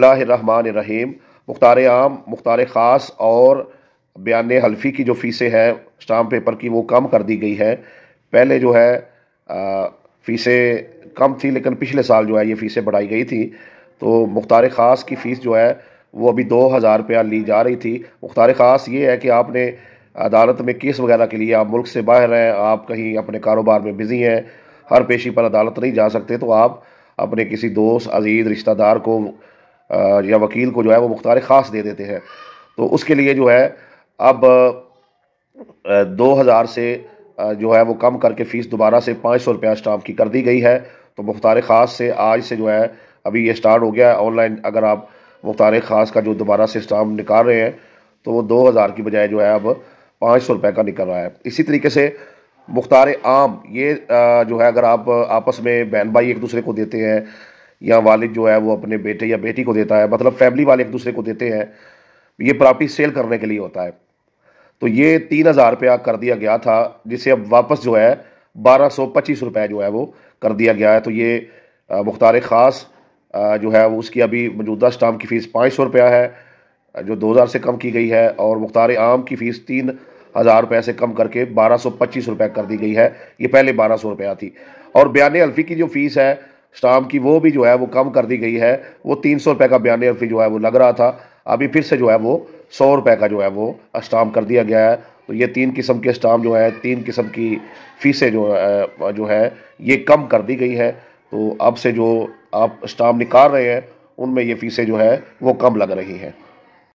बिस्मिल्लाहिर्रहमानिर्रहीम। मुख्तार आम, मुख्तार ख़ास और बयान हल्फी की जो फ़ीसें हैं स्टाम्प पेपर की, वो कम कर दी गई है। पहले जो है फ़ीसें कम थी, लेकिन पिछले साल जो है ये फ़ीसें बढ़ाई गई थी। तो मुख्तार ख़ास की फ़ीस जो है वो अभी 2000 रुपया ली जा रही थी। मुख्तार ख़ास ये है कि आपने अदालत में केस वगैरह के लिए आप मुल्क से बाहर हैं, आप कहीं अपने कारोबार में बिज़ी हैं, हर पेशी पर अदालत नहीं जा सकते, तो आप अपने किसी दोस्त, अजीज़, रिश्तेदार को या वकील को जो है वो मुख्तार ख़ास दे देते हैं। तो उसके लिए जो है अब 2000 से जो है वो कम करके फ़ीस दोबारा से 500 रुपया स्टाम्प की कर दी गई है। तो मुख्तार ख़ास से आज से जो है अभी ये स्टार्ट हो गया है ऑनलाइन। अगर आप मुख्तार ख़ास का जो दोबारा से स्टाम्प निकाल रहे हैं तो वो 2000 की बजाय जो है अब 500 रुपये का निकल रहा है। इसी तरीके से मुख्तार आम ये जो है अगर आप आपस में बहन भाई एक दूसरे को देते हैं, या वालिद जो है वो अपने बेटे या बेटी को देता है, मतलब फैमिली वाले एक दूसरे को देते हैं, ये प्रॉपर्टी सेल करने के लिए होता है। तो ये 3000 रुपया कर दिया गया था, जिसे अब वापस जो है 1225 रुपये जो है वो कर दिया गया है। तो ये मुख्तार ख़ास जो है वो उसकी अभी मौजूदा स्टाम्प की फ़ीस 500 रुपया है, जो 2000 से कम की गई है, और मुख्तार आम की फ़ीस 3000 रुपये से कम करके 1225 रुपये कर दी गई है। ये पहले 1200 रुपया थी। और बयान हल्फी की जो फ़ीस है स्टाम्प की, वो भी जो है वो कम कर दी गई है। वो 300 रुपये का बयान हल्फी जो है वो लग रहा था, अभी फिर से जो है वो 100 रुपये का जो है वो स्टाम्प कर दिया गया है। तो ये 3 किस्म के स्टाम्प जो है, 3 किस्म की फ़ीसें जो है ये कम कर दी गई है। तो अब से जो आप स्टाम्प निकाल रहे हैं उनमें ये फ़ीसें जो है वो कम लग रही हैं।